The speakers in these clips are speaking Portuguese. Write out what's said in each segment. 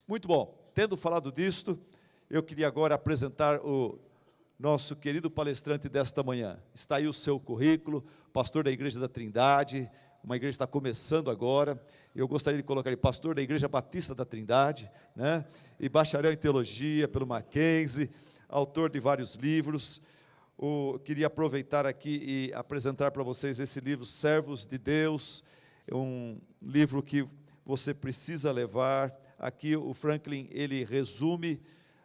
Muito bom, tendo falado disto, eu queria agora apresentar o nosso querido palestrante desta manhã. Está aí o seu currículo, pastor da Igreja da Trindade, uma igreja que está começando agora. Eu gostaria de colocar aí, pastor da Igreja Batista da Trindade, né? E bacharel em teologia pelo Mackenzie, autor de vários livros. Queria aproveitar aqui e apresentar para vocês esse livro, Servos de Deus, um livro que você precisa levar. Aqui o Franklin, ele resume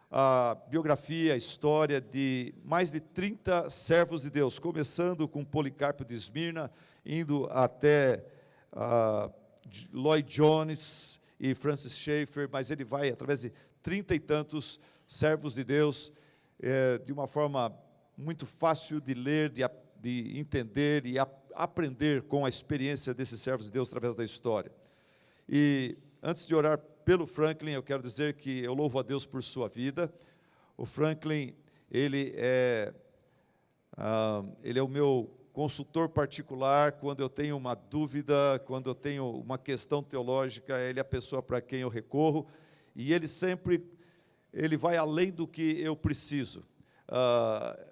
a biografia, a história de mais de 30 servos de Deus, começando com Policarpo de Esmirna, indo até Lloyd Jones e Francis Schaeffer, mas ele vai através de 30 e tantos servos de Deus, de uma forma muito fácil de ler, de entender e aprender com a experiência desses servos de Deus através da história. E antes de orar pelo Franklin, eu quero dizer que eu louvo a Deus por sua vida. O Franklin, ele é o meu consultor particular quando eu tenho uma dúvida, quando eu tenho uma questão teológica, ele é a pessoa para quem eu recorro, e ele vai além do que eu preciso.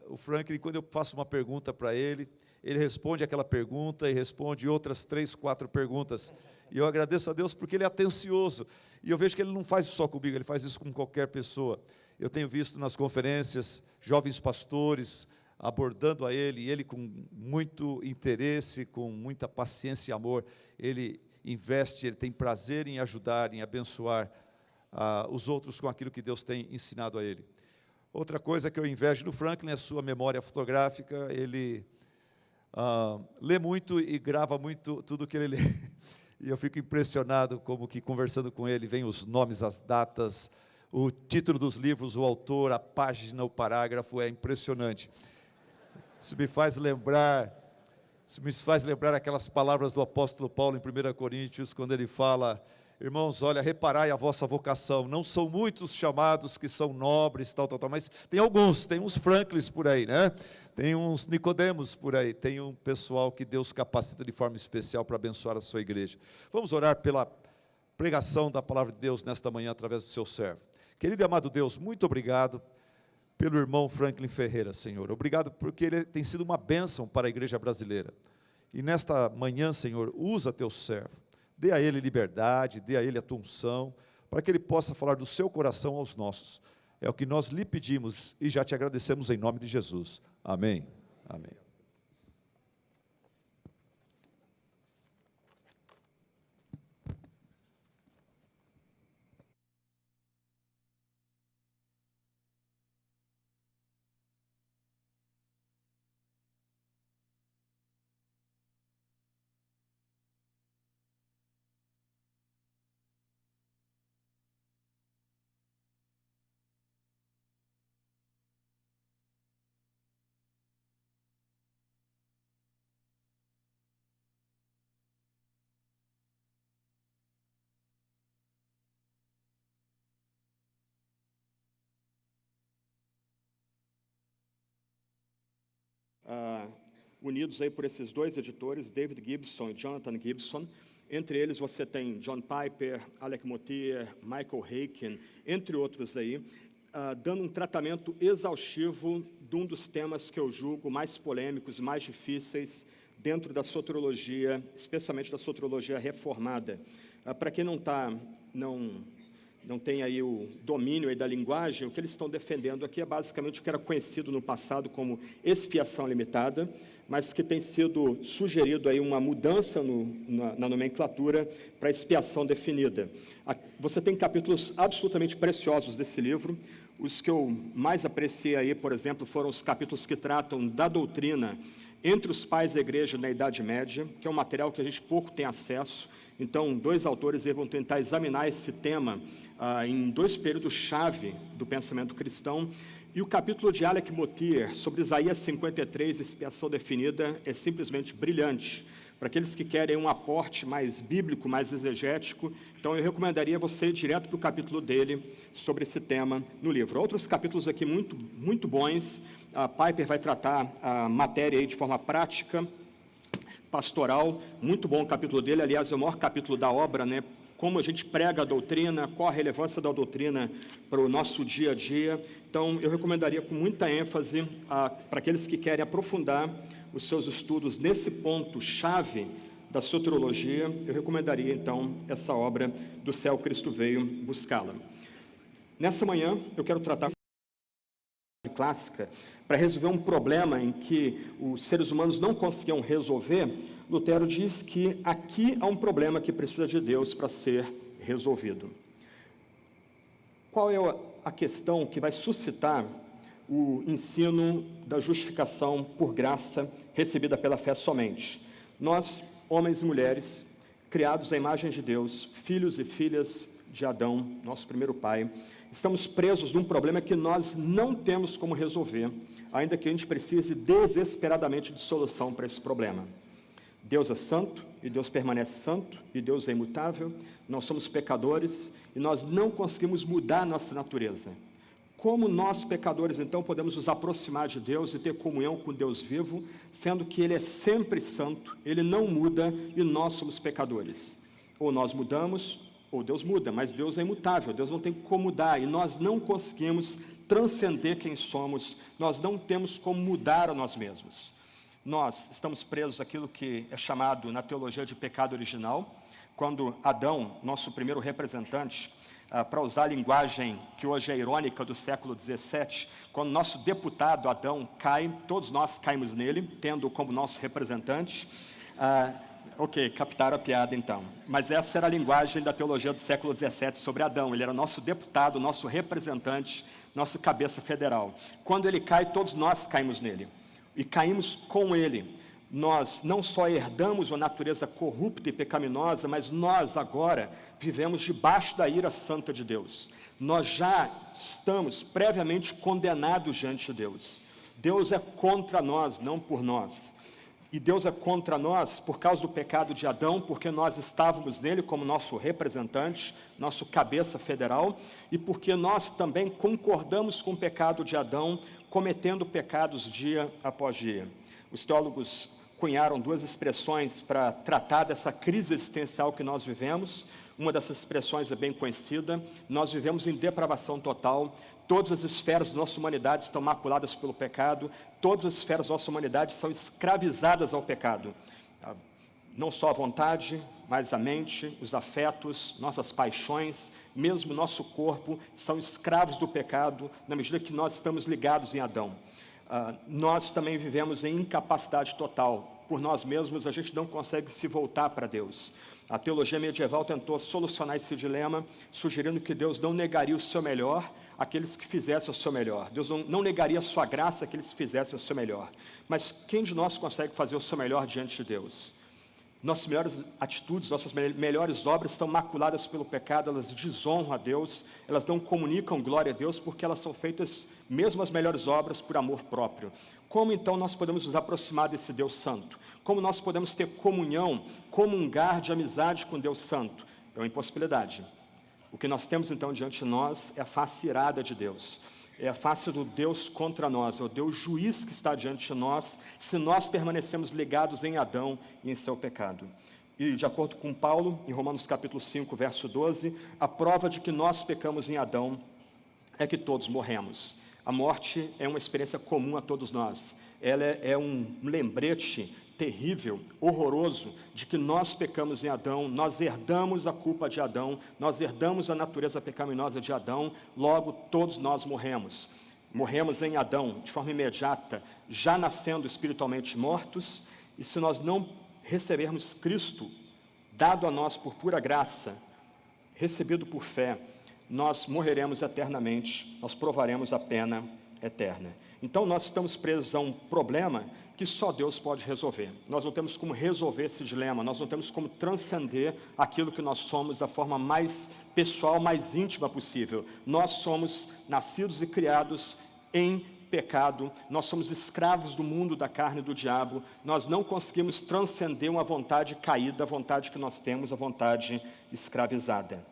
O Franklin, quando eu faço uma pergunta para ele responde aquela pergunta e responde outras 3, 4 perguntas, e eu agradeço a Deus porque ele é atencioso, e eu vejo que ele não faz isso só comigo, ele faz isso com qualquer pessoa. Eu tenho visto nas conferências, jovens pastores abordando a ele, e ele com muito interesse, com muita paciência e amor, ele investe, ele tem prazer em ajudar, em abençoar os outros com aquilo que Deus tem ensinado a ele. Outra coisa que eu invejo no Franklin é a sua memória fotográfica. Ele lê muito e grava muito tudo que ele lê, e eu fico impressionado como que conversando com ele, vem os nomes, as datas, o título dos livros, o autor, a página, o parágrafo, é impressionante. Isso me faz lembrar aquelas palavras do apóstolo Paulo em 1 Coríntios, quando ele fala: irmãos, olha, reparai a vossa vocação, não são muitos chamados que são nobres, tal, mas tem alguns, tem uns Franklins por aí, né? Tem uns Nicodemos por aí, tem um pessoal que Deus capacita de forma especial para abençoar a sua igreja. Vamos orar pela pregação da palavra de Deus nesta manhã, através do seu servo. Querido e amado Deus, muito obrigado pelo irmão Franklin Ferreira, Senhor. Obrigado porque ele tem sido uma bênção para a igreja brasileira. E nesta manhã, Senhor, usa teu servo. Dê a ele liberdade, dê a ele a tua unção, para que ele possa falar do seu coração aos nossos. É o que nós lhe pedimos e já te agradecemos em nome de Jesus. Amém. Amém. Unidos aí por esses dois editores, David Gibson e Jonathan Gibson. Entre eles você tem John Piper, Alec Motyer, Michael Haykin, entre outros aí, dando um tratamento exaustivo de um dos temas que eu julgo mais polêmicos, mais difíceis dentro da soteriologia, especialmente da soteriologia reformada. Para quem não tem aí o domínio aí da linguagem, o que eles estão defendendo aqui é basicamente o que era conhecido no passado como expiação limitada, mas que tem sido sugerido aí uma mudança na nomenclatura para expiação definida. Você tem capítulos absolutamente preciosos desse livro. Os que eu mais apreciei aí, por exemplo, foram os capítulos que tratam da doutrina entre os pais da igreja na Idade Média, que é um material que a gente pouco tem acesso. Então, dois autores vão tentar examinar esse tema em 2 períodos-chave do pensamento cristão. E o capítulo de Alec Motyer sobre Isaías 53, expiação definida, é simplesmente brilhante. Para aqueles que querem um aporte mais bíblico, mais exegético, então eu recomendaria você ir direto para o capítulo dele sobre esse tema no livro. Outros capítulos aqui muito, muito bons. A Piper vai tratar a matéria aí de forma prática, pastoral, muito bom o capítulo dele, aliás, é o maior capítulo da obra, né? como a gente prega a doutrina, qual a relevância da doutrina para o nosso dia a dia. Então, eu recomendaria com muita ênfase para aqueles que querem aprofundar os seus estudos nesse ponto-chave da soteriologia, eu recomendaria, então, essa obra Do Céu Cristo Veio Buscá-la. Nessa manhã, eu quero tratar clássica para resolver um problema em que os seres humanos não conseguiam resolver. Lutero diz que aqui há um problema que precisa de Deus para ser resolvido. Qual é a questão que vai suscitar o ensino da justificação por graça recebida pela fé somente? Nós, homens e mulheres, criados à imagem de Deus, filhos e filhas de Adão, nosso primeiro pai, estamos presos num problema que nós não temos como resolver, ainda que a gente precise desesperadamente de solução para esse problema. Deus é santo, e Deus permanece santo, e Deus é imutável, nós somos pecadores, e nós não conseguimos mudar a nossa natureza. Como nós, pecadores, então, podemos nos aproximar de Deus e ter comunhão com Deus vivo, sendo que Ele é sempre santo, Ele não muda, e nós somos pecadores? Ou nós mudamos, ou Deus muda, mas Deus é imutável, Deus não tem como mudar, e nós não conseguimos transcender quem somos, nós não temos como mudar a nós mesmos. Nós estamos presos àquilo que é chamado na teologia de pecado original, quando Adão, nosso primeiro representante, para usar a linguagem que hoje é irônica do século XVII, quando nosso deputado Adão cai, todos nós caímos nele, tendo como nosso representante. Ok, captaram a piada então. Mas essa era a linguagem da teologia do século XVII sobre Adão. Ele era nosso deputado, nosso representante, nosso cabeça federal. Quando ele cai, todos nós caímos nele. E caímos com ele. Nós não só herdamos uma natureza corrupta e pecaminosa, mas nós agora vivemos debaixo da ira santa de Deus. Nós já estamos previamente condenados diante de Deus. Deus é contra nós, não por nós. E Deus é contra nós por causa do pecado de Adão, porque nós estávamos nele como nosso representante, nosso cabeça federal, e porque nós também concordamos com o pecado de Adão, cometendo pecados dia após dia. Os teólogos cunharam duas expressões para tratar dessa crise existencial que nós vivemos. Uma dessas expressões é bem conhecida: nós vivemos em depravação total, todas as esferas da nossa humanidade estão maculadas pelo pecado, todas as esferas da nossa humanidade são escravizadas ao pecado. Não só a vontade, mas a mente, os afetos, nossas paixões, mesmo nosso corpo, são escravos do pecado, na medida que nós estamos ligados em Adão. Nós também vivemos em incapacidade total. Por nós mesmos, a gente não consegue se voltar para Deus. A teologia medieval tentou solucionar esse dilema, sugerindo que Deus não negaria o seu melhor àqueles que fizessem o seu melhor. Deus não negaria a sua graça àqueles que fizessem o seu melhor. Mas quem de nós consegue fazer o seu melhor diante de Deus? Nossas melhores atitudes, nossas melhores obras estão maculadas pelo pecado, elas desonram a Deus, elas não comunicam glória a Deus, porque elas são feitas, mesmo as melhores obras, por amor próprio. Como então nós podemos nos aproximar desse Deus Santo? Como nós podemos ter comunhão, comungar de amizade com Deus Santo? É uma impossibilidade. O que nós temos então diante de nós é a face irada de Deus. É a face do Deus contra nós, é o Deus juiz que está diante de nós, se nós permanecemos ligados em Adão e em seu pecado. E de acordo com Paulo, em Romanos capítulo 5, verso 12, a prova de que nós pecamos em Adão é que todos morremos. A morte é uma experiência comum a todos nós. Ela é um lembrete terrível, horroroso, de que nós pecamos em Adão, nós herdamos a culpa de Adão, nós herdamos a natureza pecaminosa de Adão, logo todos nós morremos. Morremos em Adão de forma imediata, já nascendo espiritualmente mortos, e se nós não recebermos Cristo, dado a nós por pura graça, recebido por fé, nós morreremos eternamente, nós provaremos a pena eterna. Então nós estamos presos a um problema que só Deus pode resolver. Nós não temos como resolver esse dilema, nós não temos como transcender aquilo que nós somos da forma mais pessoal, mais íntima possível. Nós somos nascidos e criados em pecado, nós somos escravos do mundo, da carne e do diabo, nós não conseguimos transcender uma vontade caída, a vontade que nós temos, a vontade escravizada.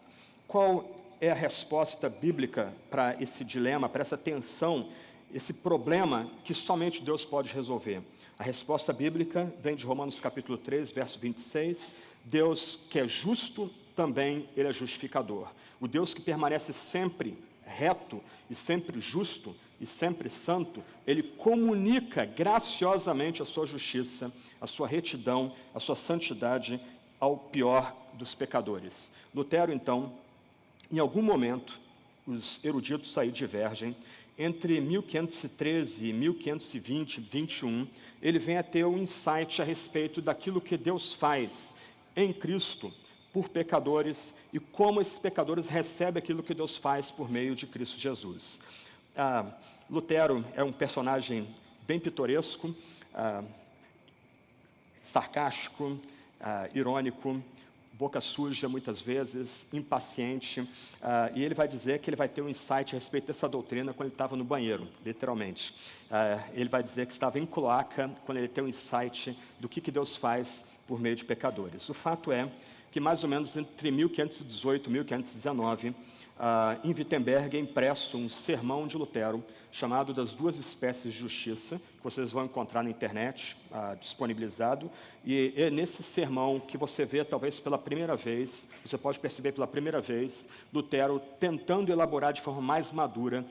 Qual é a resposta bíblica para esse dilema, para essa tensão, esse problema que somente Deus pode resolver? A resposta bíblica vem de Romanos capítulo 3, verso 26. Deus, que é justo, também Ele é justificador. O Deus que permanece sempre reto e sempre justo e sempre santo, Ele comunica graciosamente a sua justiça, a sua retidão, a sua santidade ao pior dos pecadores. Lutero, então, em algum momento, os eruditos aí divergem, entre 1513 e 1520, 21, ele vem a ter um insight a respeito daquilo que Deus faz em Cristo por pecadores e como esses pecadores recebem aquilo que Deus faz por meio de Cristo Jesus. Lutero é um personagem bem pitoresco, sarcástico, irônico, boca suja muitas vezes, impaciente, e ele vai dizer que ele vai ter um insight a respeito dessa doutrina quando ele estava no banheiro, literalmente. Ele vai dizer que estava em cloaca quando ele tem um insight do que Deus faz por meio de pecadores. O fato é que mais ou menos entre 1518 e 1519, em Wittenberg é impresso um sermão de Lutero chamado Das Duas Espécies de Justiça, que vocês vão encontrar na internet, disponibilizado, e é nesse sermão que você vê, talvez pela primeira vez, você pode perceber pela primeira vez, Lutero tentando elaborar de forma mais madura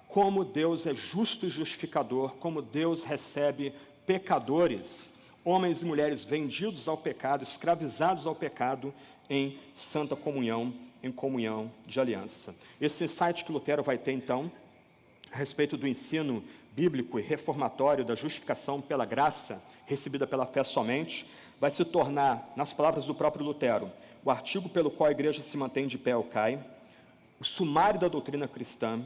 como Deus é justo e justificador, como Deus recebe pecadores, homens e mulheres vendidos ao pecado, escravizados ao pecado, em santa comunhão, em comunhão de aliança. Esse insight que Lutero vai ter, então, a respeito do ensino bíblico e reformatório da justificação pela graça, recebida pela fé somente, vai se tornar, nas palavras do próprio Lutero, o artigo pelo qual a igreja se mantém de pé ou cai, o sumário da doutrina cristã,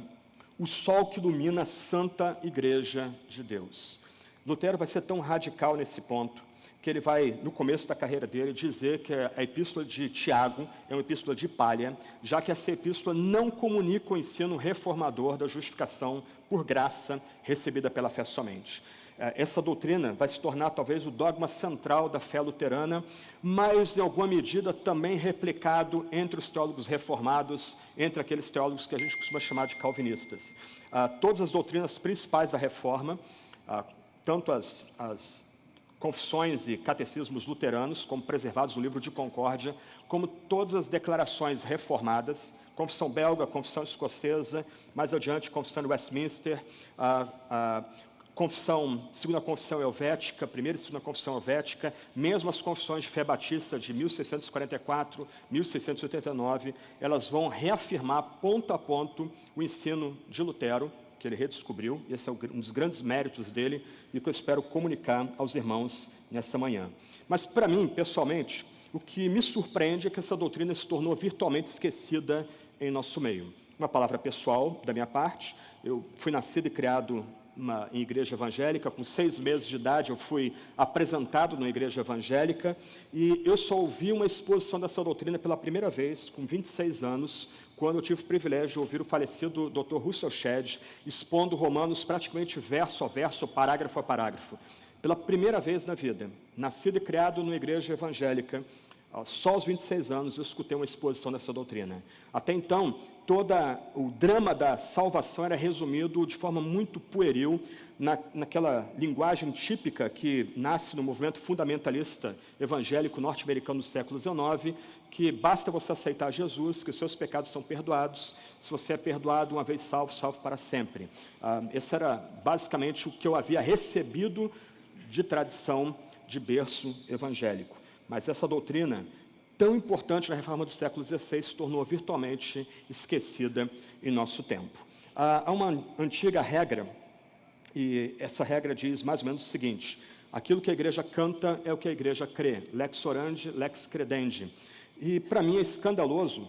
o sol que ilumina a santa igreja de Deus. Lutero vai ser tão radical nesse ponto, que ele vai, no começo da carreira dele, dizer que a epístola de Tiago é uma epístola de palha, já que essa epístola não comunica o ensino reformador da justificação por graça recebida pela fé somente. Essa doutrina vai se tornar talvez o dogma central da fé luterana, mas em alguma medida também replicado entre os teólogos reformados, entre aqueles teólogos que a gente costuma chamar de calvinistas. Todas as doutrinas principais da reforma, tanto as confissões e catecismos luteranos, como preservados no livro de Concórdia, como todas as declarações reformadas, confissão belga, confissão escocesa, mais adiante, confissão de Westminster, segunda confissão helvética, primeira e segunda confissão helvética, mesmo as confissões de fé batista de 1644, 1689, elas vão reafirmar ponto a ponto o ensino de Lutero, que ele redescobriu, e esse é um dos grandes méritos dele, e que eu espero comunicar aos irmãos nessa manhã. Mas, para mim, pessoalmente, o que me surpreende é que essa doutrina se tornou virtualmente esquecida em nosso meio. Uma palavra pessoal da minha parte, eu fui nascido e criado em igreja evangélica, com 6 meses de idade eu fui apresentado numa igreja evangélica, e eu só ouvi uma exposição dessa doutrina pela primeira vez, com 26 anos, quando eu tive o privilégio de ouvir o falecido Dr. Russell Shedd expondo Romanos praticamente verso a verso, parágrafo a parágrafo. Pela primeira vez na vida, nascido e criado numa igreja evangélica, só aos 26 anos eu escutei uma exposição dessa doutrina. Até então, todo o drama da salvação era resumido de forma muito pueril naquela linguagem típica que nasce no movimento fundamentalista evangélico norte-americano do século XIX, que basta você aceitar Jesus, que os seus pecados são perdoados, se você é perdoado uma vez salvo, salvo para sempre. Esse era basicamente o que eu havia recebido de tradição de berço evangélico. Mas essa doutrina, tão importante na reforma do século XVI, se tornou virtualmente esquecida em nosso tempo. Há uma antiga regra, e essa regra diz mais ou menos o seguinte: aquilo que a igreja canta é o que a igreja crê, lex orandi, lex credendi. E para mim é escandaloso,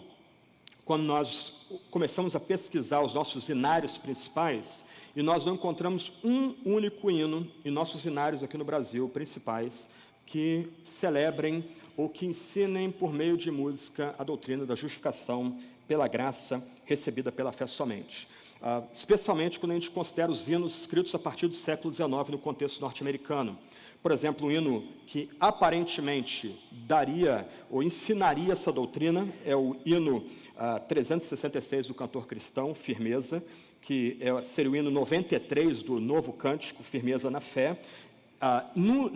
quando nós começamos a pesquisar os nossos hinários principais, e nós não encontramos um único hino em nossos hinários aqui no Brasil, principais, que celebrem ou que ensinem por meio de música a doutrina da justificação pela graça recebida pela fé somente. Especialmente quando a gente considera os hinos escritos a partir do século XIX no contexto norte-americano. Por exemplo, um hino que aparentemente daria ou ensinaria essa doutrina é o hino 366 do cantor cristão, Firmeza, que seria o hino 93 do Novo Cântico, Firmeza na Fé. No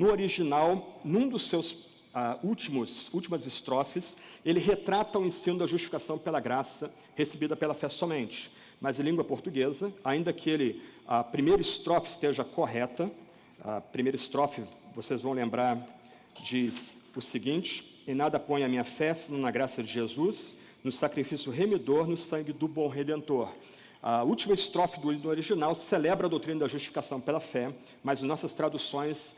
original, num dos seus últimas estrofes, ele retrata o ensino da justificação pela graça recebida pela fé somente. Mas em língua portuguesa, ainda que a primeira estrofe esteja correta, a primeira estrofe, vocês vão lembrar, diz o seguinte: em nada ponho a minha fé, senão na graça de Jesus, no sacrifício remidor, no sangue do bom Redentor. A última estrofe do original celebra a doutrina da justificação pela fé, mas em nossas traduções,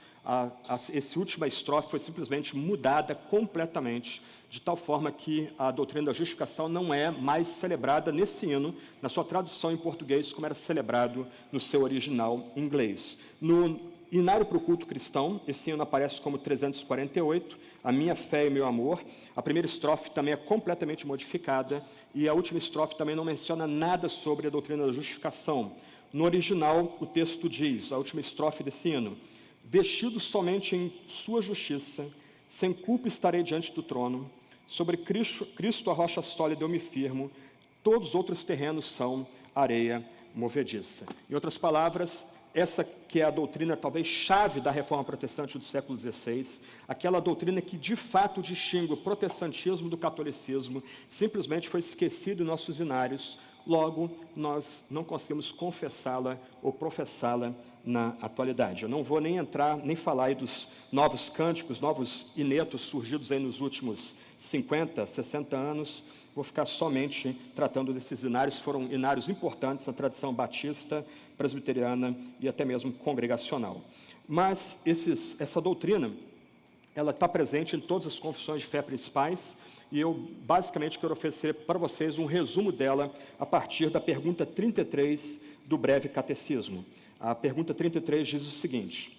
essa última estrofe foi simplesmente mudada completamente, de tal forma que a doutrina da justificação não é mais celebrada nesse hino, na sua tradução em português, como era celebrado no seu original em inglês. No Inário para o Culto Cristão, esse hino aparece como 348, a minha fé e o meu amor. A primeira estrofe também é completamente modificada, e a última estrofe também não menciona nada sobre a doutrina da justificação. No original, o texto diz, a última estrofe desse hino: vestido somente em sua justiça, sem culpa estarei diante do trono, sobre Cristo a rocha sólida eu me firmo, todos os outros terrenos são areia movediça. Em outras palavras, essa que é a doutrina talvez chave da reforma protestante do século XVI, aquela doutrina que de fato distingue o protestantismo do catolicismo, simplesmente foi esquecida em nossos inários, logo nós não conseguimos confessá-la ou professá-la na atualidade. Eu não vou nem entrar, nem falar aí dos novos cânticos, novos inetos surgidos aí nos últimos 50, 60 anos, vou ficar somente tratando desses inários, foram inários importantes na tradição batista, presbiteriana e até mesmo congregacional. Mas essa doutrina, ela está presente em todas as confissões de fé principais, e eu basicamente quero oferecer para vocês um resumo dela a partir da pergunta 33 do breve catecismo. A pergunta 33 diz o seguinte: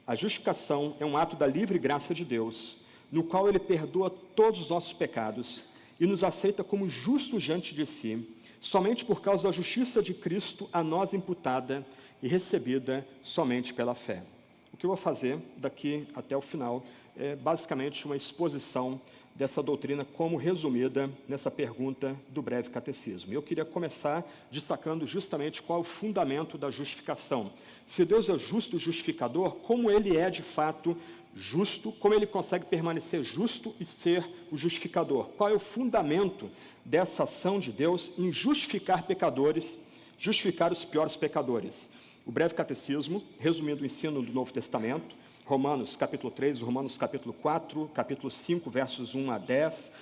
a justificação é um ato da livre graça de Deus, no qual Ele perdoa todos os nossos pecados e nos aceita como justos diante de si, somente por causa da justiça de Cristo a nós imputada e recebida somente pela fé. O que eu vou fazer daqui até o final é basicamente uma exposição dessa doutrina como resumida nessa pergunta do breve catecismo. Eu queria começar destacando justamente qual é o fundamento da justificação. Se Deus é justo e justificador, como Ele é de fato justo, como Ele consegue permanecer justo e ser o justificador? Qual é o fundamento dessa ação de Deus em justificar pecadores, justificar os piores pecadores? O breve catecismo, resumindo o ensino do Novo Testamento, Romanos capítulo 3, Romanos capítulo 4, capítulo 5, versos 1 a 10,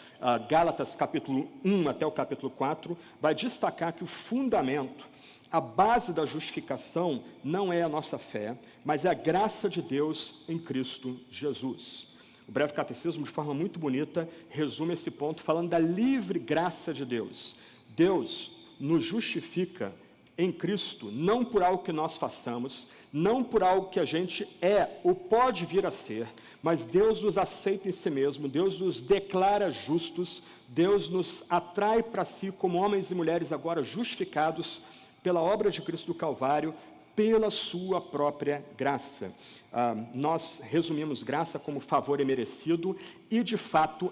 Gálatas capítulo 1 até o capítulo 4, vai destacar que o fundamento, a base da justificação não é a nossa fé, mas é a graça de Deus em Cristo Jesus. O breve catecismo, de forma muito bonita, resume esse ponto falando da livre graça de Deus. Deus nos justifica em Cristo, não por algo que nós façamos, não por algo que a gente é ou pode vir a ser, mas Deus nos aceita em si mesmo, Deus nos declara justos, Deus nos atrai para si como homens e mulheres agora justificados pela obra de Cristo do Calvário, pela sua própria graça. Nós resumimos graça como favor imerecido, e de fato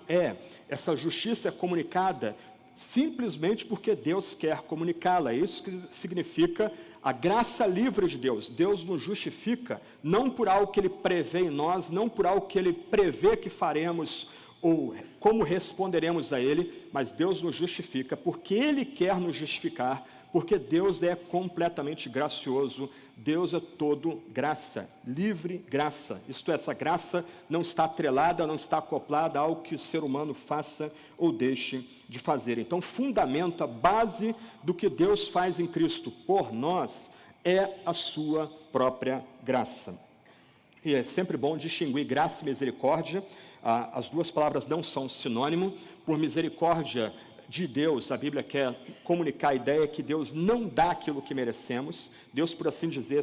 essa justiça é comunicada simplesmente porque Deus quer comunicá-la. Isso que significa a graça livre de Deus. Deus nos justifica não por algo que Ele prevê em nós, não por algo que Ele prevê que faremos ou como responderemos a Ele, mas Deus nos justifica porque Ele quer nos justificar, porque Deus é completamente gracioso, Deus é todo graça, livre graça. Isto é, essa graça não está atrelada, não está acoplada a algo que o ser humano faça ou deixe de fazer. Então, o fundamento, a base do que Deus faz em Cristo por nós é a sua própria graça. E é sempre bom distinguir graça e misericórdia. As duas palavras não são sinônimo. Por misericórdia de Deus, a Bíblia quer comunicar a ideia que Deus não dá aquilo que merecemos. Deus, por assim dizer,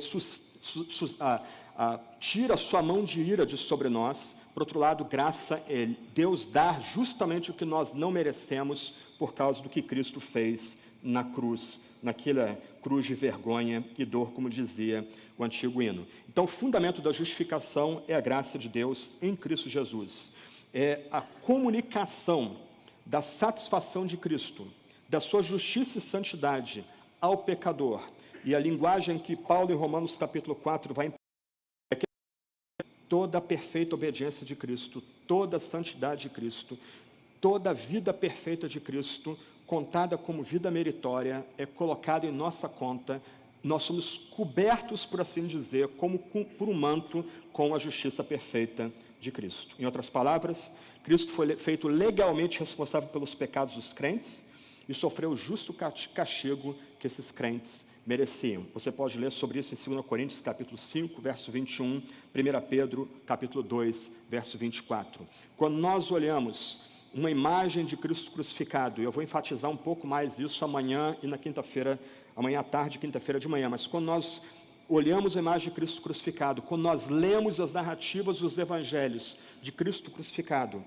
tira a sua mão de ira de sobre nós. Por outro lado, graça é Deus dar justamente o que nós não merecemos por causa do que Cristo fez na cruz, naquela cruz de vergonha e dor, como dizia o antigo hino. Então, o fundamento da justificação é a graça de Deus em Cristo Jesus. É a comunicação da satisfação de Cristo, da sua justiça e santidade ao pecador. E a linguagem que Paulo, em Romanos capítulo 4, vai toda a perfeita obediência de Cristo, toda a santidade de Cristo, toda a vida perfeita de Cristo, contada como vida meritória, é colocada em nossa conta. Nós somos cobertos, por assim dizer, como por um manto com a justiça perfeita de Cristo. Em outras palavras, Cristo foi feito legalmente responsável pelos pecados dos crentes e sofreu o justo castigo que esses crentes mereciam. Você pode ler sobre isso em 2 Coríntios, capítulo 5, verso 21, 1 Pedro, capítulo 2, verso 24. Quando nós olhamos uma imagem de Cristo crucificado, e eu vou enfatizar um pouco mais isso amanhã e na quinta-feira, amanhã à tarde, quinta-feira de manhã, mas quando nós olhamos a imagem de Cristo crucificado, quando nós lemos as narrativas dos evangelhos de Cristo crucificado,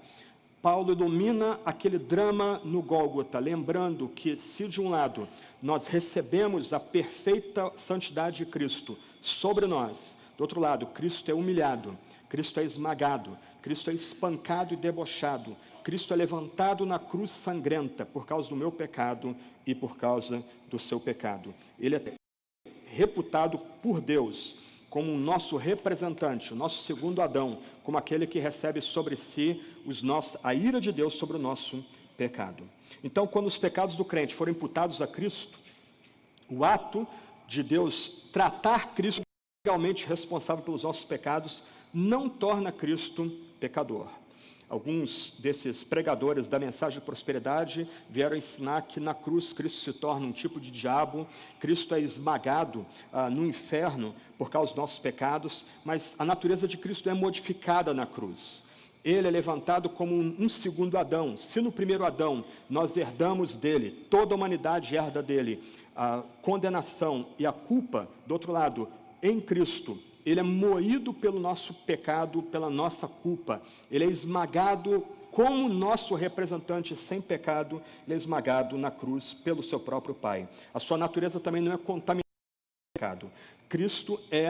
Paulo domina aquele drama no Gólgota, lembrando que se de um lado nós recebemos a perfeita santidade de Cristo sobre nós, do outro lado, Cristo é humilhado, Cristo é esmagado, Cristo é espancado e debochado, Cristo é levantado na cruz sangrenta por causa do meu pecado e por causa do seu pecado. Ele é reputado por Deus como o nosso representante, o nosso segundo Adão, como aquele que recebe sobre si a ira de Deus sobre o nosso pecado. Então, quando os pecados do crente foram imputados a Cristo, o ato de Deus tratar Cristo legalmente responsável pelos nossos pecados não torna Cristo pecador. Alguns desses pregadores da mensagem de prosperidade vieram ensinar que na cruz Cristo se torna um tipo de diabo, Cristo é esmagado no inferno por causa dos nossos pecados, mas a natureza de Cristo é modificada na cruz. Ele é levantado como um segundo Adão. Se no primeiro Adão nós herdamos dele, toda a humanidade herda dele, a condenação e a culpa, do outro lado, em Cristo, ele é moído pelo nosso pecado, pela nossa culpa. Ele é esmagado como nosso representante sem pecado, ele é esmagado na cruz pelo seu próprio Pai. A sua natureza também não é contaminada pelo pecado. Cristo é